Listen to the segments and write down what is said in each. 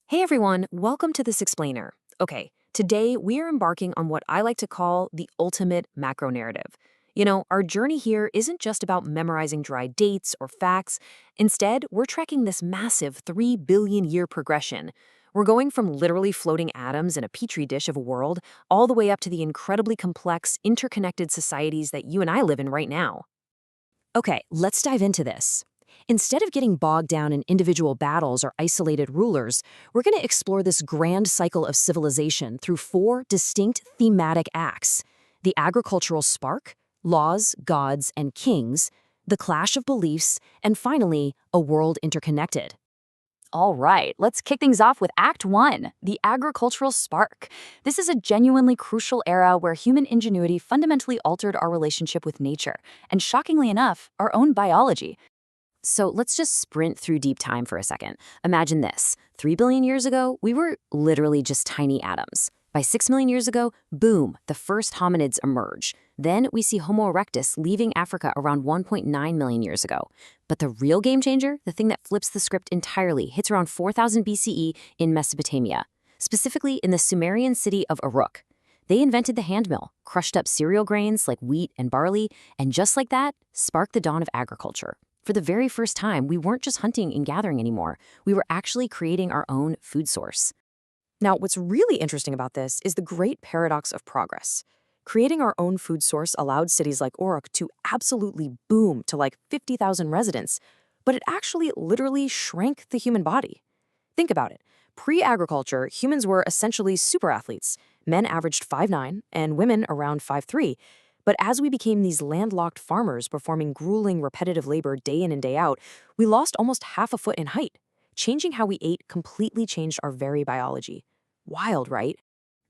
Hey everyone, welcome to This Explainer. Okay, today we are embarking on what I like to call the ultimate macro narrative. Our journey here isn't just about memorizing dry dates or facts. Instead, we're tracking this massive 3 billion year progression. We're going from literally floating atoms in a petri dish of a world all the way up to the incredibly complex, interconnected societies that you and I live in right now. Okay, let's dive into this. Instead of getting bogged down in individual battles or isolated rulers, we're going to explore this grand cycle of civilization through 4 distinct thematic acts: the agricultural spark, laws, gods, and kings, the clash of beliefs, and finally, a world interconnected. All right, let's kick things off with Act 1, the agricultural spark. This is a genuinely crucial era where human ingenuity fundamentally altered our relationship with nature, and shockingly enough, our own biology. So let's just sprint through deep time for a second. Imagine this. 3 billion years ago, we were literally just tiny atoms. By 6 million years ago, boom, the first hominids emerge. Then we see Homo erectus leaving Africa around 1.9 million years ago. But the real game changer, the thing that flips the script entirely, hits around 4000 BCE in Mesopotamia, specifically in the Sumerian city of Uruk. They invented the hand mill, crushed up cereal grains like wheat and barley, and just like that, sparked the dawn of agriculture. For the very first time, we weren't just hunting and gathering anymore. We were actually creating our own food source. Now, what's really interesting about this is the great paradox of progress. Creating our own food source allowed cities like Uruk to absolutely boom to like 50,000 residents, but it actually literally shrank the human body. Think about it. Pre-agriculture, humans were essentially super athletes. Men averaged 5'9", and women around 5'3". But as we became these landlocked farmers performing grueling, repetitive labor day in and day out, we lost almost half a foot in height. Changing how we ate completely changed our very biology. Wild, right?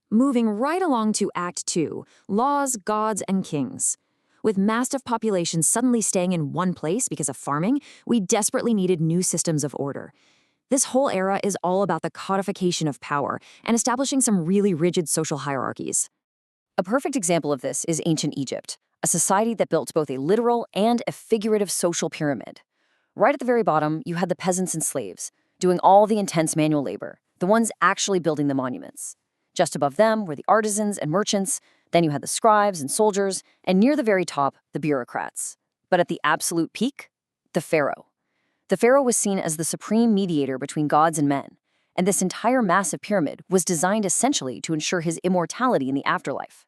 Moving right along to Act 2, laws, gods, and kings. With massive populations suddenly staying in one place because of farming, we desperately needed new systems of order. This whole era is all about the codification of power and establishing some really rigid social hierarchies. A perfect example of this is ancient Egypt, a society that built both a literal and a figurative social pyramid. Right at the very bottom, you had the peasants and slaves, doing all the intense manual labor, the ones actually building the monuments. Just above them were the artisans and merchants, then you had the scribes and soldiers, and near the very top, the bureaucrats. But at the absolute peak, the pharaoh. The pharaoh was seen as the supreme mediator between gods and men, and this entire massive pyramid was designed essentially to ensure his immortality in the afterlife.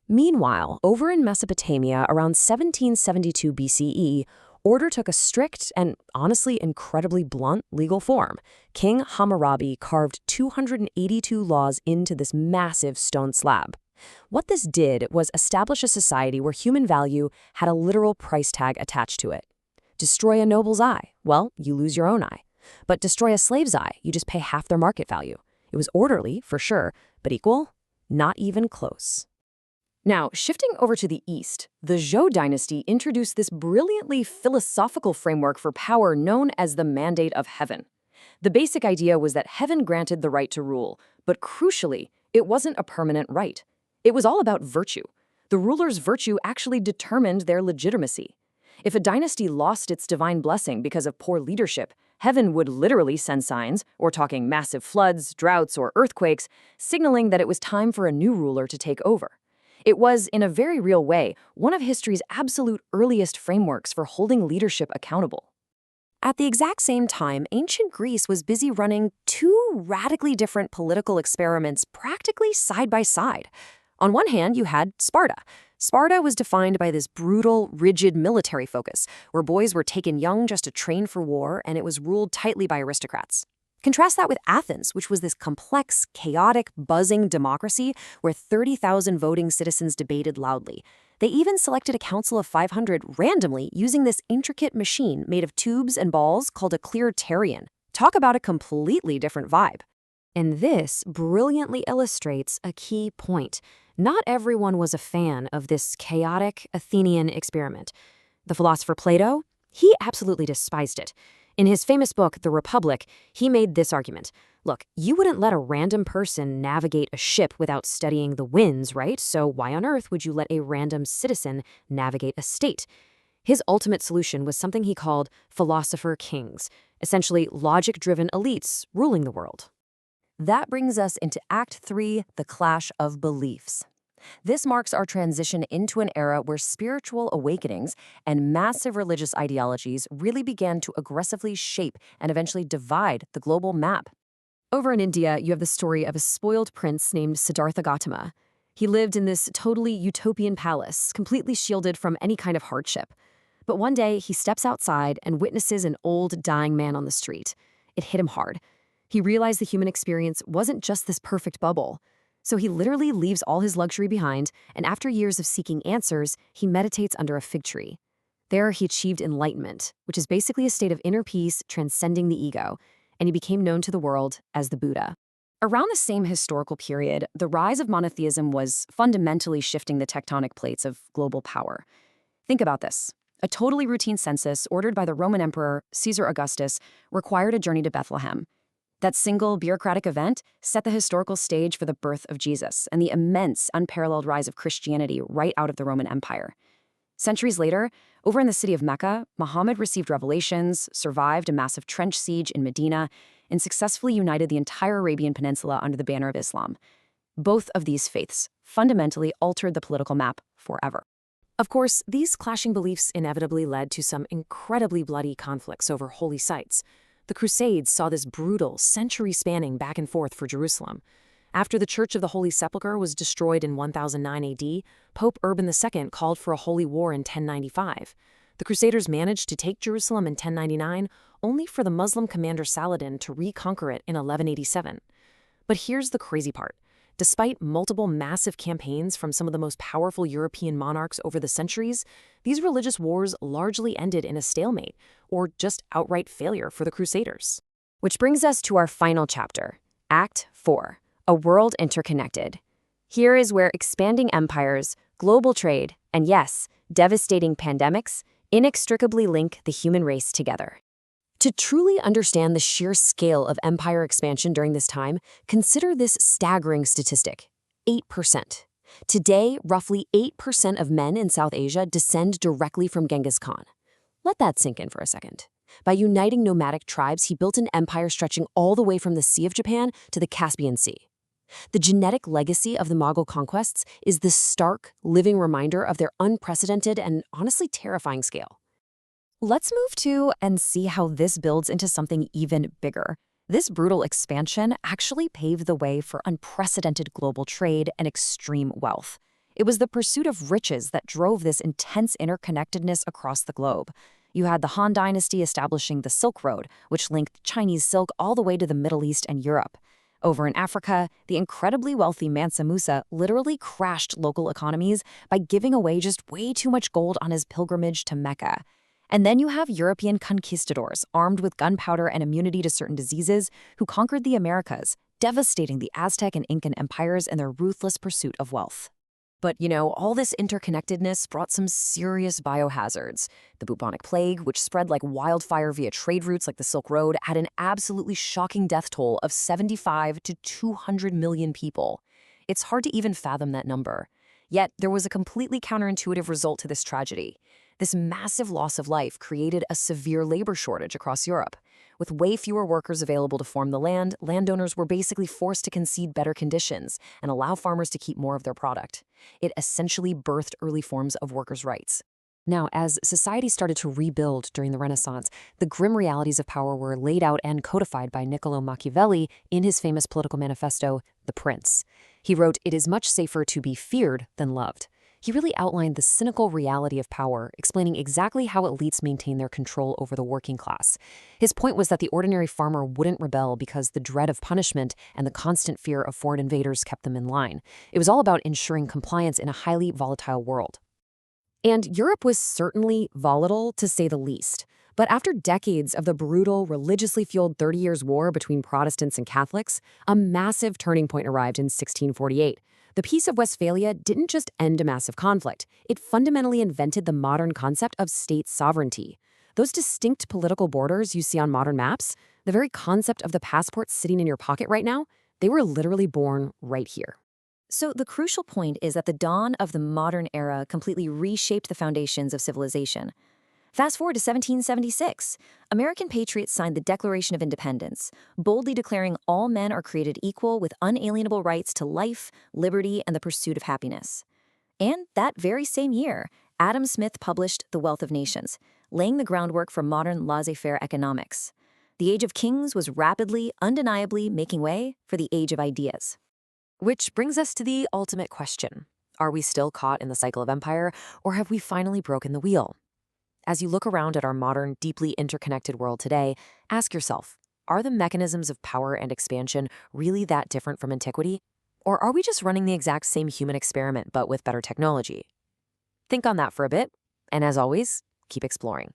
Meanwhile, over in Mesopotamia around 1772 BCE, order took a strict and honestly incredibly blunt legal form. King Hammurabi carved 282 laws into this massive stone slab. What this did was establish a society where human value had a literal price tag attached to it. Destroy a noble's eye, well, you lose your own eye. But destroy a slave's eye, you just pay half their market value. It was orderly, for sure, but equal? Not even close. Now, shifting over to the East, the Zhou dynasty introduced this brilliantly philosophical framework for power known as the mandate of heaven. The basic idea was that heaven granted the right to rule, but crucially, it wasn't a permanent right. It was all about virtue. The ruler's virtue actually determined their legitimacy. If a dynasty lost its divine blessing because of poor leadership, heaven would literally send signs, or talking massive floods, droughts, or earthquakes, signaling that it was time for a new ruler to take over. It was, in a very real way, one of history's absolute earliest frameworks for holding leadership accountable. At the exact same time, ancient Greece was busy running 2 radically different political experiments practically side by side. On one hand, you had Sparta. Sparta was defined by this brutal, rigid military focus, where boys were taken young just to train for war, and it was ruled tightly by aristocrats. Contrast that with Athens, which was this complex, chaotic, buzzing democracy where 30,000 voting citizens debated loudly. They even selected a council of 500 randomly using this intricate machine made of tubes and balls called a clearterion. Talk about a completely different vibe. And this brilliantly illustrates a key point. Not everyone was a fan of this chaotic Athenian experiment. The philosopher Plato, he absolutely despised it. In his famous book, The Republic, he made this argument. Look, you wouldn't let a random person navigate a ship without studying the winds, right? So why on earth would you let a random citizen navigate a state? His ultimate solution was something he called philosopher kings, essentially logic-driven elites ruling the world. That brings us into Act 3, the clash of beliefs. This marks our transition into an era where spiritual awakenings and massive religious ideologies really began to aggressively shape and eventually divide the global map. Over in India, you have the story of a spoiled prince named Siddhartha Gautama. He lived in this totally utopian palace, completely shielded from any kind of hardship. But one day, he steps outside and witnesses an old, dying man on the street. It hit him hard. He realized the human experience wasn't just this perfect bubble. So he literally leaves all his luxury behind, and after years of seeking answers, he meditates under a fig tree. There, he achieved enlightenment, which is basically a state of inner peace transcending the ego, and he became known to the world as the Buddha. Around the same historical period, the rise of monotheism was fundamentally shifting the tectonic plates of global power. Think about this. A totally routine census ordered by the Roman Emperor Caesar Augustus required a journey to Bethlehem. That single bureaucratic event set the historical stage for the birth of Jesus and the immense, unparalleled rise of Christianity right out of the Roman Empire. Centuries later, over in the city of Mecca, Muhammad received revelations, survived a massive trench siege in Medina, and successfully united the entire Arabian Peninsula under the banner of Islam. Both of these faiths fundamentally altered the political map forever. Of course, these clashing beliefs inevitably led to some incredibly bloody conflicts over holy sites. The Crusades saw this brutal, century-spanning back and forth for Jerusalem. After the Church of the Holy Sepulchre was destroyed in 1009 AD, Pope Urban II called for a holy war in 1095. The Crusaders managed to take Jerusalem in 1099, only for the Muslim commander Saladin to reconquer it in 1187. But here's the crazy part. Despite multiple massive campaigns from some of the most powerful European monarchs over the centuries, these religious wars largely ended in a stalemate, or just outright failure for the Crusaders. Which brings us to our final chapter, Act 4, A World Interconnected. Here is where expanding empires, global trade, and yes, devastating pandemics inextricably link the human race together. To truly understand the sheer scale of empire expansion during this time, consider this staggering statistic: 8%. Today, roughly 8% of men in South Asia descend directly from Genghis Khan. Let that sink in for a second. By uniting nomadic tribes, he built an empire stretching all the way from the Sea of Japan to the Caspian Sea. The genetic legacy of the Mongol conquests is this stark, living reminder of their unprecedented and honestly terrifying scale. Let's move to and see how this builds into something even bigger. This brutal expansion actually paved the way for unprecedented global trade and extreme wealth. It was the pursuit of riches that drove this intense interconnectedness across the globe. You had the Han Dynasty establishing the Silk Road, which linked Chinese silk all the way to the Middle East and Europe. Over in Africa, the incredibly wealthy Mansa Musa literally crashed local economies by giving away just way too much gold on his pilgrimage to Mecca. And then you have European conquistadors armed with gunpowder and immunity to certain diseases who conquered the Americas, devastating the Aztec and Incan empires in their ruthless pursuit of wealth. But, all this interconnectedness brought some serious biohazards. The bubonic plague, which spread like wildfire via trade routes like the Silk Road, had an absolutely shocking death toll of 75 to 200 million people. It's hard to even fathom that number. Yet, there was a completely counterintuitive result to this tragedy. This massive loss of life created a severe labor shortage across Europe. With way fewer workers available to farm the land, landowners were basically forced to concede better conditions and allow farmers to keep more of their product. It essentially birthed early forms of workers' rights. Now, as society started to rebuild during the Renaissance, the grim realities of power were laid out and codified by Niccolò Machiavelli in his famous political manifesto, The Prince. He wrote, "It is much safer to be feared than loved." He really outlined the cynical reality of power, explaining exactly how elites maintain their control over the working class. His point was that the ordinary farmer wouldn't rebel because the dread of punishment and the constant fear of foreign invaders kept them in line. It was all about ensuring compliance in a highly volatile world. And Europe was certainly volatile, to say the least. But after decades of the brutal, religiously fueled 30 Years' War between Protestants and Catholics, a massive turning point arrived in 1648. The Peace of Westphalia didn't just end a massive conflict. It fundamentally invented the modern concept of state sovereignty. Those distinct political borders you see on modern maps, the very concept of the passport sitting in your pocket right now, they were literally born right here. So the crucial point is that the dawn of the modern era completely reshaped the foundations of civilization. Fast forward to 1776. American patriots signed the Declaration of Independence, boldly declaring all men are created equal with unalienable rights to life, liberty, and the pursuit of happiness. And that very same year, Adam Smith published The Wealth of Nations, laying the groundwork for modern laissez-faire economics. The age of kings was rapidly, undeniably making way for the age of ideas. Which brings us to the ultimate question. Are we still caught in the cycle of empire, or have we finally broken the wheel? As you look around at our modern, deeply interconnected world today, ask yourself, are the mechanisms of power and expansion really that different from antiquity? Or are we just running the exact same human experiment but with better technology? Think on that for a bit, and as always, keep exploring.